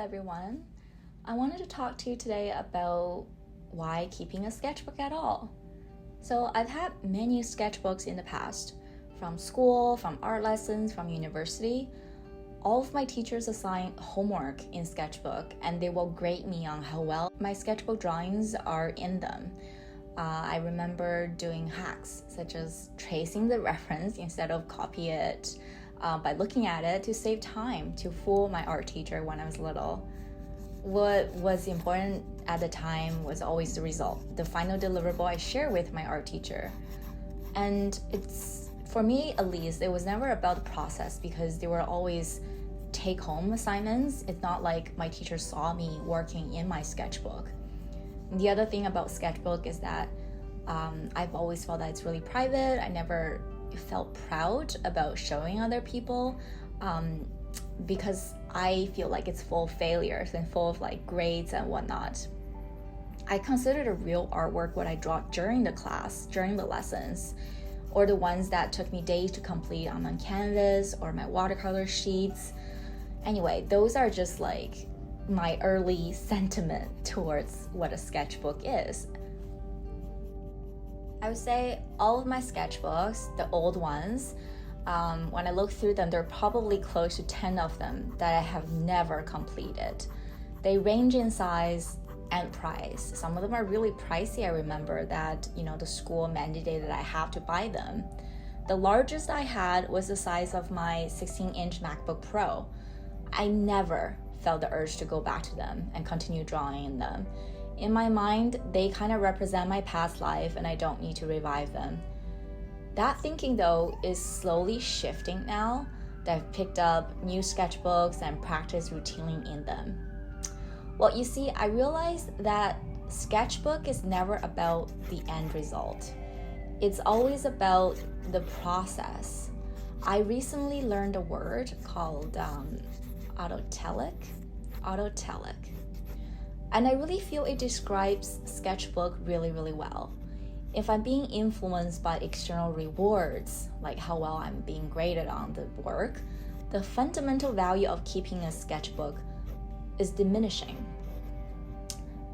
everyone. I wanted to talk to you today about why keeping a sketchbook at all. So I've had many sketchbooks in the past, from school, from art lessons, from university. All of my teachers assign homework in sketchbook and they will grade me on how well my sketchbook drawings are in them. I remember doing hacks such as tracing the reference instead of copy it by looking at it to save time to fool my art teacher when I was little. What was important at the time was always the result, the final deliverable I share with my art teacher. And for me at least, it was never about the process because they were always take-home assignments. It's not like my teacher saw me working in my sketchbook. And the other thing about sketchbook is that I've always felt that it's really private. I never felt proud about showing other people because I feel like it's full of failures and full of like grades and whatnot. I considered a real artwork what I draw during the class, during the lessons, or the ones that took me days to complete on canvas or my watercolor sheets. Anyway, those are just like my early sentiment towards what a sketchbook is. I would say all of my sketchbooks, the old ones, when I look through them, there are probably close to 10 of them that I have never completed. They range in size and price. Some of them are really pricey. I remember that, the school mandated that I have to buy them. The largest I had was the size of my 16-inch MacBook Pro. I never felt the urge to go back to them and continue drawing in them. In my mind, they kind of represent my past life and I don't need to revive them. That thinking though is slowly shifting now that I've picked up new sketchbooks and practiced routinely in them. Well, you see, I realized that sketchbook is never about the end result. It's always about the process. I recently learned a word called autotelic. And I really feel it describes sketchbook really, really well. If I'm being influenced by external rewards, like how well I'm being graded on the work, the fundamental value of keeping a sketchbook is diminishing.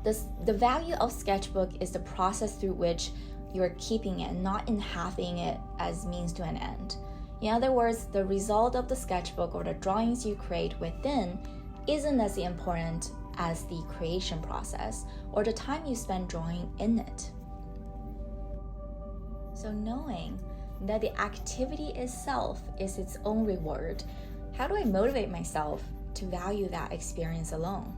The value of sketchbook is the process through which you're keeping it, not in having it as means to an end. In other words, the result of the sketchbook or the drawings you create within isn't as important as the creation process or the time you spend drawing in it. So knowing that the activity itself is its own reward, how do I motivate myself to value that experience alone?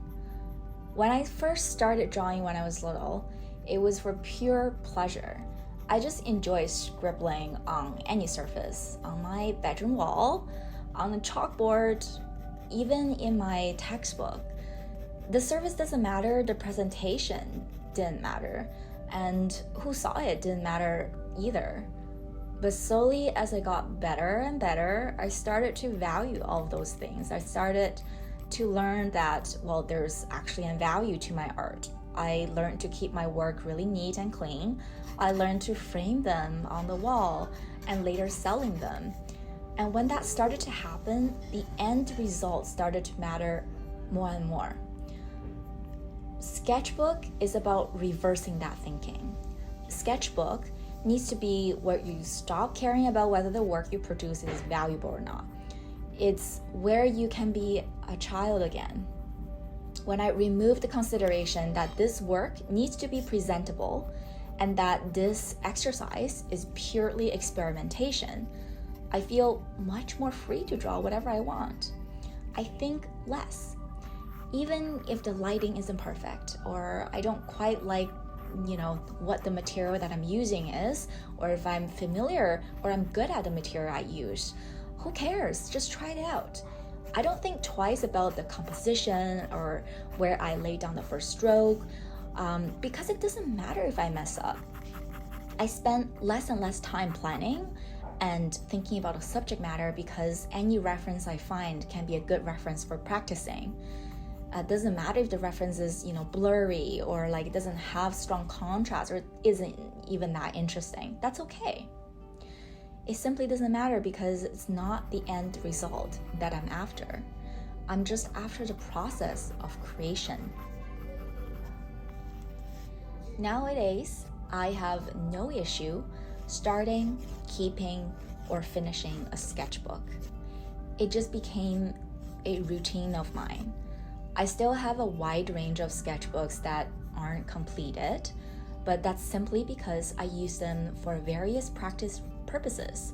When I first started drawing when I was little, it was for pure pleasure. I just enjoy scribbling on any surface, on my bedroom wall, on the chalkboard, even in my textbook. The surface doesn't matter, the presentation didn't matter, and who saw it didn't matter either. But slowly as I got better and better, I started to value all of those things. I started to learn that, there's actually a value to my art. I learned to keep my work really neat and clean. I learned to frame them on the wall and later selling them. And when that started to happen, the end result started to matter more and more. Sketchbook is about reversing that thinking. Sketchbook needs to be where you stop caring about whether the work you produce is valuable or not. It's where you can be a child again. When I remove the consideration that this work needs to be presentable and that this exercise is purely experimentation, I feel much more free to draw whatever I want. I think less. Even if the lighting isn't perfect or I don't quite like what the material that I'm using is, or if I'm familiar or I'm good at the material I use, who cares? Just try it out. I don't think twice about the composition or where I lay down the first stroke because it doesn't matter if I mess up. I spend less and less time planning and thinking about a subject matter because any reference I find can be a good reference for practicing. It doesn't matter if the reference is, blurry or like it doesn't have strong contrast or isn't even that interesting. That's okay. It simply doesn't matter because it's not the end result that I'm after. I'm just after the process of creation. Nowadays, I have no issue starting, keeping, or finishing a sketchbook. It just became a routine of mine. I still have a wide range of sketchbooks that aren't completed, but that's simply because I use them for various practice purposes.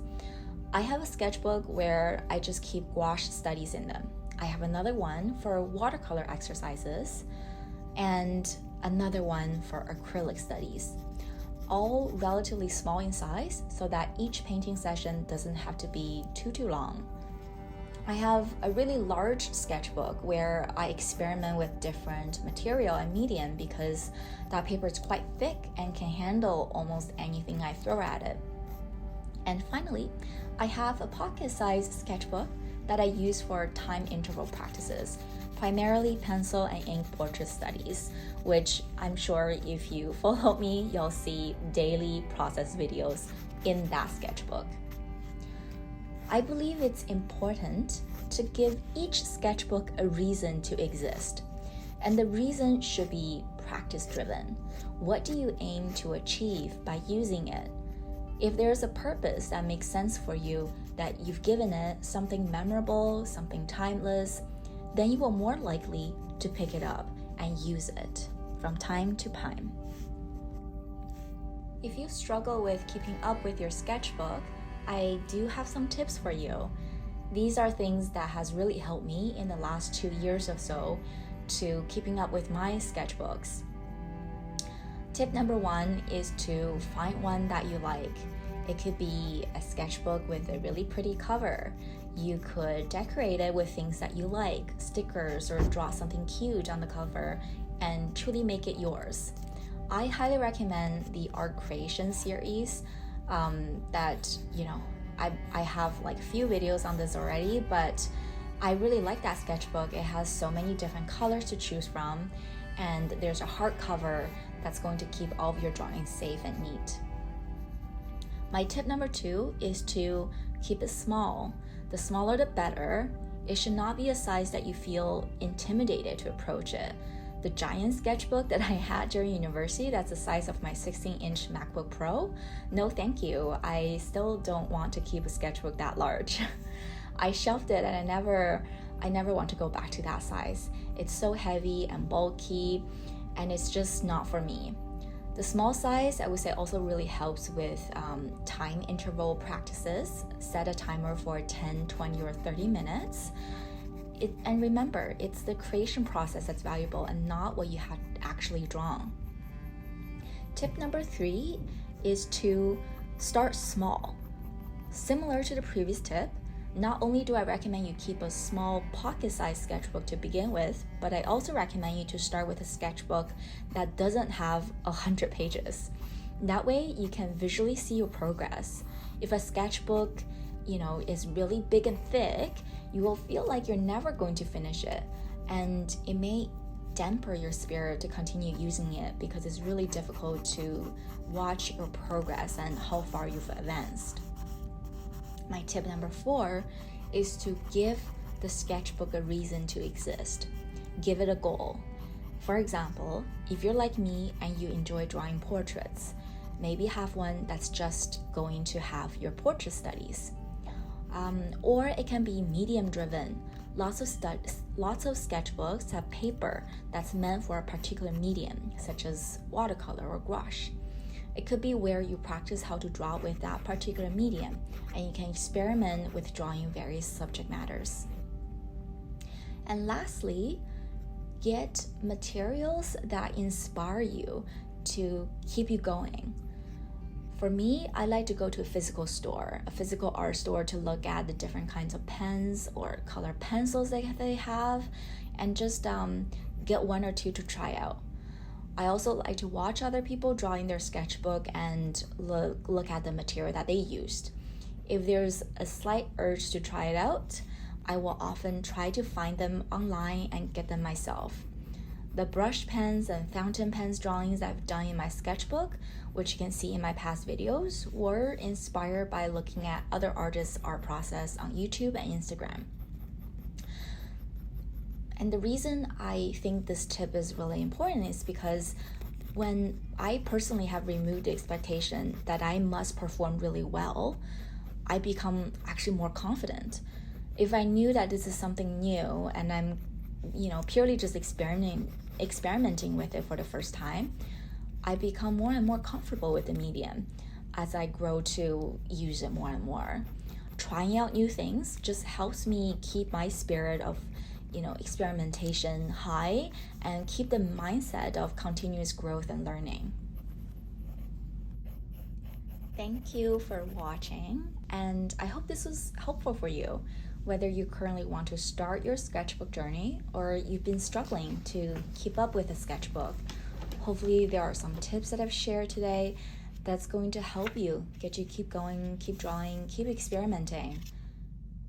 I have a sketchbook where I just keep gouache studies in them. I have another one for watercolor exercises and another one for acrylic studies, all relatively small in size so that each painting session doesn't have to be too long. I have a really large sketchbook where I experiment with different material and medium because that paper is quite thick and can handle almost anything I throw at it. And finally, I have a pocket-sized sketchbook that I use for time interval practices, primarily pencil and ink portrait studies, which I'm sure if you follow me, you'll see daily process videos in that sketchbook. I believe it's important to give each sketchbook a reason to exist, and the reason should be practice-driven. What do you aim to achieve by using it? If there's a purpose that makes sense for you, that you've given it something memorable, something timeless, then you will more likely to pick it up and use it from time to time. If you struggle with keeping up with your sketchbook, I do have some tips for you. These are things that has really helped me in the last 2 years or so to keeping up with my sketchbooks. Tip number 1 is to find one that you like. It could be a sketchbook with a really pretty cover. You could decorate it with things that you like, stickers, or draw something cute on the cover and truly make it yours. I highly recommend the art creation series that, I have like a few videos on this already, but I really like that sketchbook. It has so many different colors to choose from, and there's a hardcover that's going to keep all of your drawings safe and neat. My tip number 2 is to keep it small. The smaller the better. It should not be a size that you feel intimidated to approach it. The giant sketchbook that I had during university, that's the size of my 16-inch MacBook Pro. No, thank you. I still don't want to keep a sketchbook that large. I shelved it and I never want to go back to that size. It's so heavy and bulky, and it's just not for me. The small size, I would say, also really helps with time interval practices. Set a timer for 10, 20, or 30 minutes. And remember, it's the creation process that's valuable and not what you have actually drawn. Tip number 3 is to start small. Similar to the previous tip, not only do I recommend you keep a small pocket-sized sketchbook to begin with, but I also recommend you to start with a sketchbook that doesn't have 100 pages. That way you can visually see your progress. If a sketchbook, is really big and thick, you will feel like you're never going to finish it, and it may damper your spirit to continue using it because it's really difficult to watch your progress and how far you've advanced. My tip number 4 is to give the sketchbook a reason to exist. Give it a goal. For example, if you're like me and you enjoy drawing portraits, maybe have one that's just going to have your portrait studies. Or it can be medium driven. Lots of sketchbooks have paper that's meant for a particular medium, such as watercolor or gouache. It could be where you practice how to draw with that particular medium, and you can experiment with drawing various subject matters. And lastly, get materials that inspire you to keep you going. For me, I like to go to a physical art store to look at the different kinds of pens or color pencils that they have, and just get 1 or 2 to try out. I also like to watch other people draw in their sketchbook and look at the material that they used. If there's a slight urge to try it out, I will often try to find them online and get them myself. The brush pens and fountain pens drawings I've done in my sketchbook, which you can see in my past videos, were inspired by looking at other artists' art process on YouTube and Instagram. And the reason I think this tip is really important is because when I personally have removed the expectation that I must perform really well, I become actually more confident. If I knew that this is something new and I'm, purely just experimenting with it for the first time, I become more and more comfortable with the medium as I grow to use it more and more. Trying out new things just helps me keep my spirit of experimentation high and keep the mindset of continuous growth and learning. Thank you for watching, and I hope this was helpful for you, whether you currently want to start your sketchbook journey or you've been struggling to keep up with a sketchbook. Hopefully there are some tips that I've shared today that's going to help you, get you keep going, keep drawing, keep experimenting.